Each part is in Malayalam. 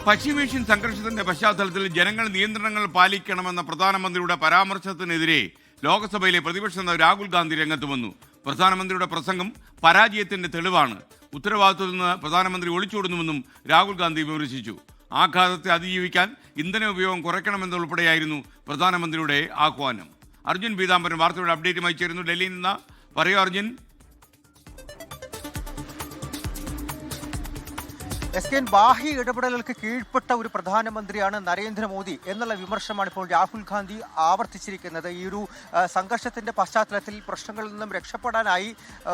പശ്ചിമേഷ്യൻ സംഘർഷത്തിന്റെ പശ്ചാത്തലത്തിൽ ജനങ്ങൾ നിയന്ത്രണങ്ങൾ പാലിക്കണമെന്ന പ്രധാനമന്ത്രിയുടെ പരാമർശത്തിനെതിരെ ലോക്സഭയിലെ പ്രതിപക്ഷ നേതാവ് രാഹുൽ ഗാന്ധി രംഗത്ത് വന്നു. പ്രധാനമന്ത്രിയുടെ പ്രസംഗം പരാജയത്തിന്റെ തെളിവാണ്. ഉത്തരവാദിത്വത്തിൽ നിന്ന് പ്രധാനമന്ത്രി ഒളിച്ചോടുന്നുവെന്നും രാഹുൽ ഗാന്ധി വിമർശിച്ചു. ആഘാതത്തെ അതിജീവിക്കാൻ ഇന്ധന ഉപയോഗം കുറയ്ക്കണമെന്നുൾപ്പെടെയായിരുന്നു പ്രധാനമന്ത്രിയുടെ ആഹ്വാനം. അർജുൻ പീതാംബരൻ വാർത്തയുടെ അപ്ഡേറ്റുമായി ചേരുന്നു. ഡൽഹിയിൽ നിന്ന് പറയൂ അർജുൻ. ബാഹ്യ ഇടപെടലുകൾക്ക് കീഴ്പ്പെട്ട ഒരു പ്രധാനമന്ത്രിയാണ് നരേന്ദ്രമോദി എന്നുള്ള വിമർശനമാണ് ഇപ്പോൾ രാഹുൽ ഗാന്ധി ആവർത്തിച്ചിരിക്കുന്നത്. ഈ ഒരു സംഘർഷത്തിന്റെ പശ്ചാത്തലത്തിൽ പ്രശ്നങ്ങളിൽ നിന്നും രക്ഷപ്പെടാനായി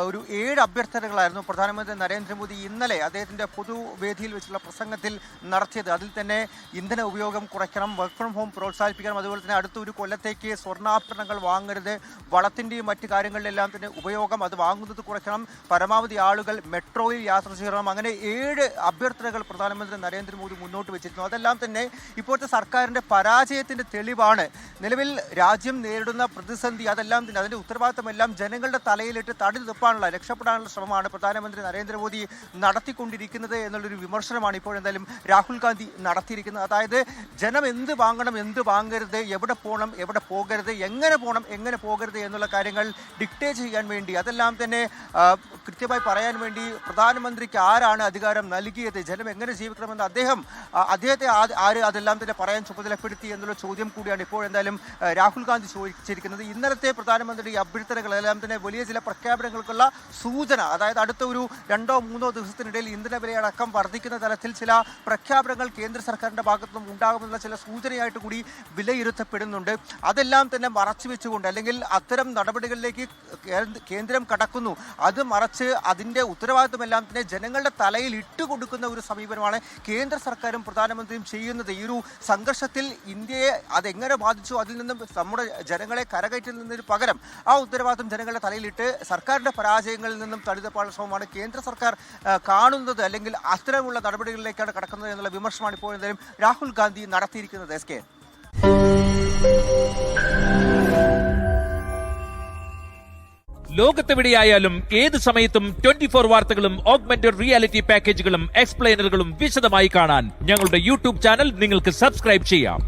ഒരു 7 അഭ്യർത്ഥനകളായിരുന്നു പ്രധാനമന്ത്രി നരേന്ദ്രമോദി ഇന്നലെ അദ്ദേഹത്തിന്റെ പൊതുവേദിയിൽ വെച്ചുള്ള പ്രസംഗത്തിൽ നടത്തിയത്. അതിൽ തന്നെ ഇന്ധന ഉപയോഗം കുറയ്ക്കണം, വർക്ക് ഫ്രം ഹോം പ്രോത്സാഹിപ്പിക്കണം, അതുപോലെ തന്നെ അടുത്ത ഒരു കൊല്ലത്തേക്ക് സ്വർണ്ണാഭരണങ്ങൾ വാങ്ങരുത്, വളത്തിന്റെയും മറ്റു കാര്യങ്ങളിലെല്ലാം തന്നെ ഉപയോഗം അത് വാങ്ങുന്നത് കുറയ്ക്കണം, പരമാവധി ആളുകൾ മെട്രോയിൽ യാത്ര ചെയ്യണം, അങ്ങനെ 7 അഭ്യർത്ഥനകൾ പ്രധാനമന്ത്രി നരേന്ദ്രമോദി മുന്നോട്ട് വെച്ചിരുന്നു. അതെല്ലാം തന്നെ ഇപ്പോഴത്തെ സർക്കാരിന്റെ പരാജയത്തിന്റെ തെളിവാണ്. നിലവിൽ രാജ്യം നേരിടുന്ന പ്രതിസന്ധി അതെല്ലാം തന്നെ അതിന്റെ ഉത്തരവാദിത്തമെല്ലാം ജനങ്ങളുടെ തലയിലിട്ട് തടി നിർത്താനുള്ള രക്ഷപ്പെടാനുള്ള ശ്രമമാണ് പ്രധാനമന്ത്രി നരേന്ദ്രമോദി നടത്തിക്കൊണ്ടിരിക്കുന്നത് എന്നുള്ളൊരു വിമർശനമാണ് ഇപ്പോഴെന്തായാലും രാഹുൽ ഗാന്ധി നടത്തിയിരിക്കുന്നത്. അതായത് ജനം എന്ത് വാങ്ങണം, എന്ത് വാങ്ങരുത്, എവിടെ പോകണം, എവിടെ പോകരുത്, എങ്ങനെ പോകണം, എങ്ങനെ പോകരുത് എന്നുള്ള കാര്യങ്ങൾ ഡിക്റ്റേറ്റ് ചെയ്യാൻ വേണ്ടി അതെല്ലാം തന്നെ കൃത്യമായി പറയാൻ വേണ്ടി പ്രധാനമന്ത്രിക്ക് ആരാണ് അധികാരം നൽകിയത്, ജനം എങ്ങനെ ജീവിക്കണമെന്ന് അദ്ദേഹത്തെ ആര് അതെല്ലാം തന്നെ പറയാൻ ചുമതലപ്പെടുത്തി എന്നുള്ള ചോദ്യം കൂടിയാണ് ഇപ്പോൾ എന്തായാലും രാഹുൽ ഗാന്ധി ചോദിച്ചിരിക്കുന്നത്. ഇന്നലത്തെ പ്രധാനമന്ത്രിയുടെ അഭ്യർത്ഥനകളെല്ലാം തന്നെ വലിയ ചില പ്രഖ്യാപനങ്ങൾക്കുള്ള സൂചന, അതായത് അടുത്ത ഒരു 2-3 ദിവസത്തിനിടയിൽ ഇന്ധന വിലയടക്കം വർദ്ധിക്കുന്ന തലത്തിൽ ചില പ്രഖ്യാപനങ്ങൾ കേന്ദ്ര സർക്കാരിന്റെ ഭാഗത്തുനിന്നും ഉണ്ടാകുമെന്നുള്ള ചില സൂചനയായിട്ട് കൂടി വിലയിരുത്തപ്പെടുന്നുണ്ട്. അതെല്ലാം തന്നെ മറച്ചു വെച്ചുകൊണ്ട് അല്ലെങ്കിൽ അത്തരം നടപടികളിലേക്ക് കേന്ദ്രം കടക്കുന്നു, അത് മറച്ച് അതിന്റെ ഉത്തരവാദിത്വമെല്ലാം തന്നെ ജനങ്ങളുടെ തലയിൽ ഇട്ടുകൊടുക്കുന്ന ഒരു സമീപനമാണ് കേന്ദ്ര സർക്കാരും പ്രധാനമന്ത്രിയും ചെയ്യുന്നത്. ഈ ഒരു സംഘർഷത്തിൽ ഇന്ത്യയെ അതെങ്ങനെ ബാധിച്ചു, അതിൽ നിന്നും നമ്മുടെ ജനങ്ങളെ കരകയറ്റുന്നതിന് പകരം ആ ഉത്തരവാദിത്വം ജനങ്ങളുടെ തലയിലിട്ട് സർക്കാരിന്റെ പരാജയങ്ങളിൽ നിന്നും തടിതപ്പാനുള്ള ശ്രമമാണ് കേന്ദ്ര സർക്കാർ കാണുന്നത്, അല്ലെങ്കിൽ അത്തരമുള്ള നടപടികളിലേക്കാണ് കടക്കുന്നത് എന്നുള്ള വിമർശനമാണ് ഇപ്പോൾ എന്തായാലും രാഹുൽ ഗാന്ധി നടത്തിയിരിക്കുന്നത്. എസ് കെ, ലോകത്തെവിടെയായാലും ഏത് സമയത്തും 24 വാർത്തകളും ഓഗ്മെന്റഡ് റിയാലിറ്റി പാക്കേജുകളും എക്സ്പ്ലെയിനറുകളും വിശദമായി കാണാൻ ഞങ്ങളുടെ യൂട്യൂബ് ചാനൽ നിങ്ങൾക്ക് സബ്സ്ക്രൈബ് ചെയ്യാം.